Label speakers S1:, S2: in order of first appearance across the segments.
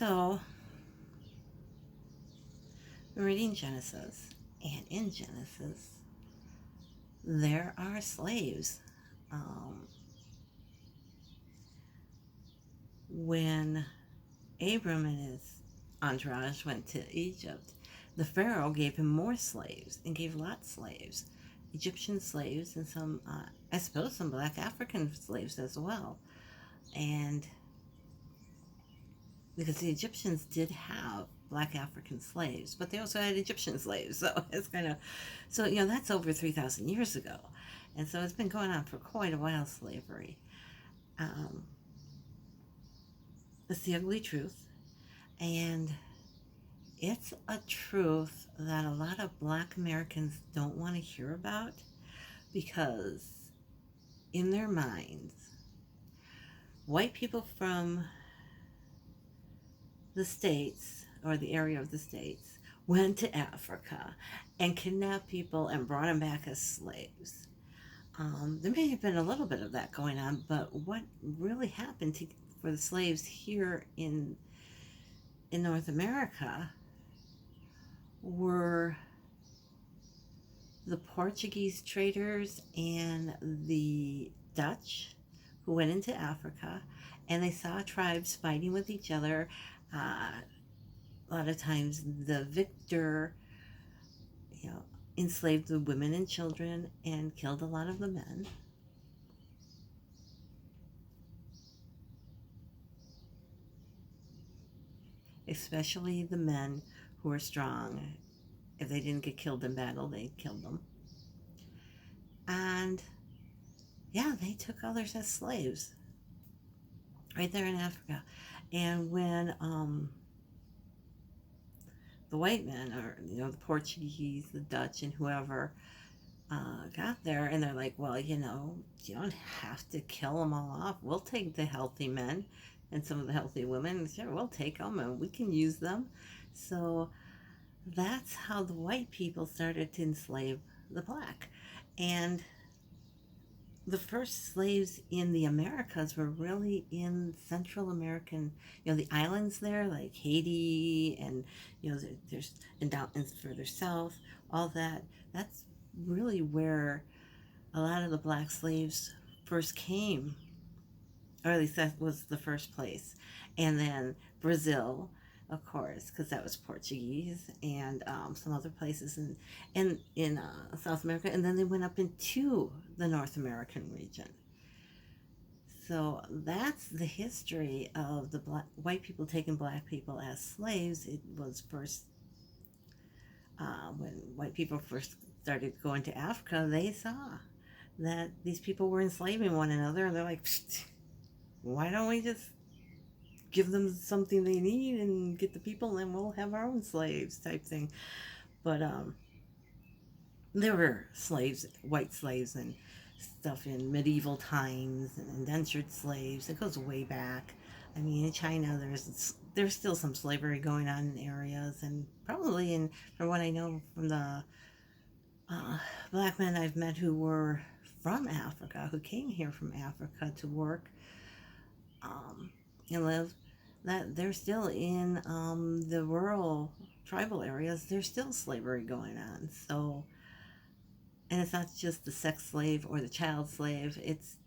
S1: So, we're reading Genesis, and in Genesis, there are slaves. Um, when Abram and his entourage went to Egypt, the Pharaoh gave him more slaves and gave lots of slaves, Egyptian slaves, and some, I suppose, some black African slaves as well. And because the Egyptians did have black African slaves, but they also had Egyptian slaves. So it's kind of, so, that's over 3,000 years ago. And so it's been going on for quite a while, slavery. Um, it's the ugly truth. And it's a truth that a lot of black Americans don't want to hear about because in their minds, white people from the States or the area of the States went to Africa and kidnapped people and brought them back as slaves. There may have been a little bit of that going on, but what really happened for the slaves here in North America were the Portuguese traders and the Dutch who went into Africa, and they saw tribes fighting with each other. A lot of times the victor, you know, enslaved the women and children and killed a lot of the men. Especially the men who were strong. If they didn't get killed in battle, they killed them. And yeah, they took others as slaves right there in Africa. And when the white men, or the Portuguese, the Dutch, and whoever got there, and they're like, well, you don't have to kill them all off. We'll take the healthy men and some of the healthy women. Sure, we'll take them and we can use them. So that's how the white people started to enslave the black. And the first slaves in the Americas were really in Central American, the islands there, like Haiti, and there's and down and further south, all that. That's really where a lot of the black slaves first came, or at least that was the first place. And then Brazil, of course, because that was Portuguese, and some other places in South America, and then they went up into the North American region. So that's the history of the white people taking black people as slaves. It was first when white people first started going to Africa, they saw that these people were enslaving one another, and they're like, why don't we just give them something they need and get the people, and we'll have our own slaves type thing. But there were slaves, white slaves, and stuff in medieval times, and indentured slaves. It goes way back. I mean, in China, there's still some slavery going on in areas, and probably from what I know from the black men I've met who were from Africa, who came here from Africa to work and live, that they're still in the rural tribal areas. There's still slavery going on. So, and it's not just the sex slave or the child slave, it's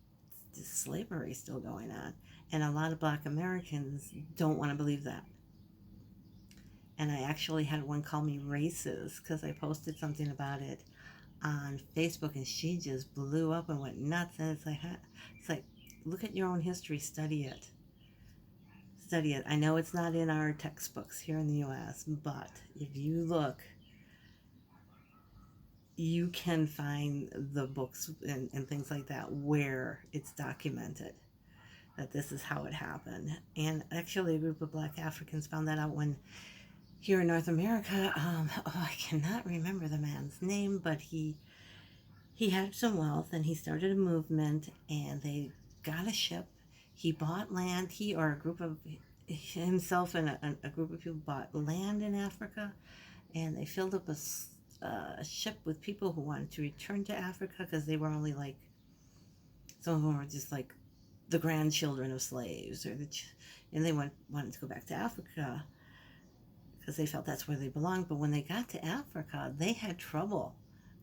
S1: slavery still going on. And a lot of black Americans don't want to believe that. And I actually had one call me racist because I posted something about it on Facebook, and she just blew up and went nuts. And it's like, look at your own history, study it. Study it. I know it's not in our textbooks here in the U.S., but if you look, you can find the books and things like that where it's documented that this is how it happened. And actually, a group of black Africans found that out when here in North America, I cannot remember the man's name, but he had some wealth, and he started a movement, and they got a ship. He bought land. He, or a group of himself and a group of people, bought land in Africa, and they filled up a ship with people who wanted to return to Africa because they were only like, some of them were just like the grandchildren of slaves, and they wanted to go back to Africa because they felt that's where they belonged. But when they got to Africa, they had trouble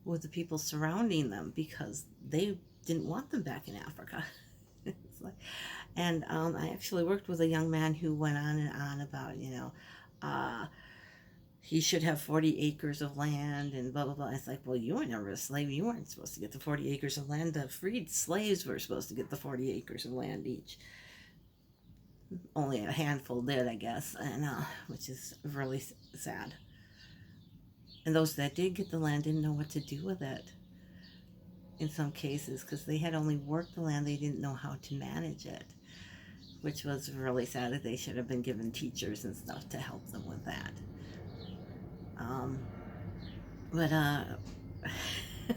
S1: with the people surrounding them because they didn't want them back in Africa. It's like, and I actually worked with a young man who went on and on about, uh, he should have 40 acres of land and blah, blah, blah. It's like, well, you were never a slave. You weren't supposed to get the 40 acres of land. The freed slaves were supposed to get the 40 acres of land each. Only a handful did, I guess, and which is really sad. And those that did get the land didn't know what to do with it in some cases because they had only worked the land. They didn't know how to manage it, which was really sad. That they should have been given teachers and stuff to help them with that.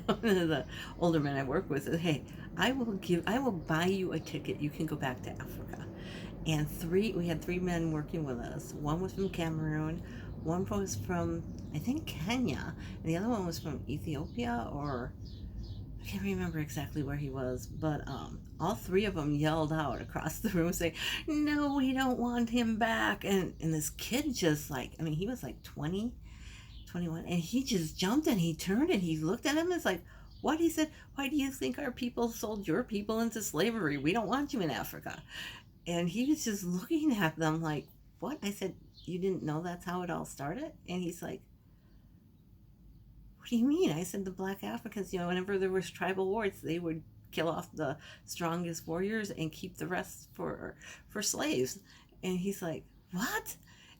S1: But one of the older men I work with said, "Hey, I will buy you a ticket. You can go back to Africa." And we had three men working with us. One was from Cameroon, one was from, I think, Kenya, and the other one was from Ethiopia, or I can't remember exactly where he was, but all three of them yelled out across the room saying, "No, we don't want him back." And this kid just he was like 20, 21, and he just jumped and he turned and he looked at him and was like, "What?" He said, "Why do you think our people sold your people into slavery? We don't want you in Africa." And he was just looking at them like, "What?" I said, "You didn't know that's how it all started?" And he's like, "What do you mean?" I said, "The black Africans, whenever there was tribal wars, they would kill off the strongest warriors and keep the rest for slaves." And he's like, "What?"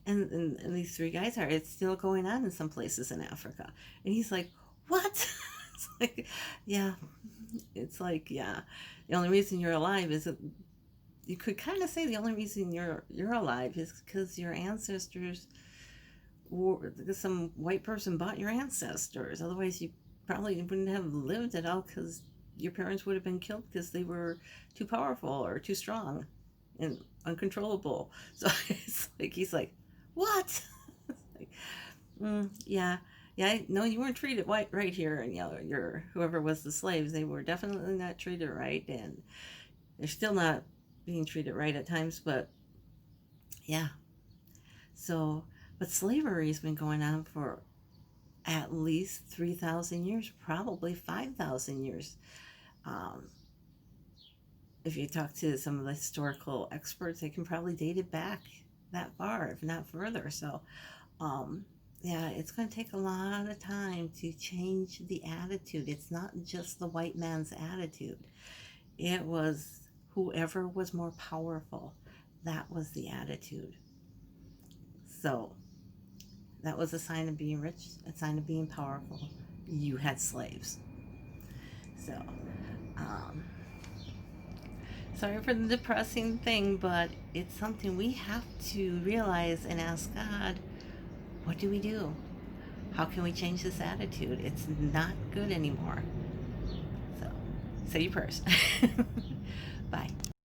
S1: And these three guys it's still going on in some places in Africa. And he's like, "What?" It's like, yeah. It's like, yeah. The only reason you're alive is that you could kind of say the only reason you're alive is because your ancestors, because some white person bought your ancestors. Otherwise, you probably wouldn't have lived at all because your parents would have been killed because they were too powerful or too strong and uncontrollable. So it's like he's like, "What?" Like, yeah. Yeah, no, you weren't treated right here, and your whoever was the slaves, they were definitely not treated right, and they're still not being treated right at times, but yeah. So, but slavery has been going on for at least 3,000 years, probably 5,000 years. Um, if you talk to some of the historical experts, they can probably date it back that far, if not further. So, yeah, it's going to take a lot of time to change the attitude. It's not just the white man's attitude. It was whoever was more powerful. That was the attitude. So that was a sign of being rich, a sign of being powerful. You had slaves. So, um, sorry for the depressing thing, but it's something we have to realize and ask God, what do we do? How can we change this attitude? It's not good anymore. So, say your prayers. Bye.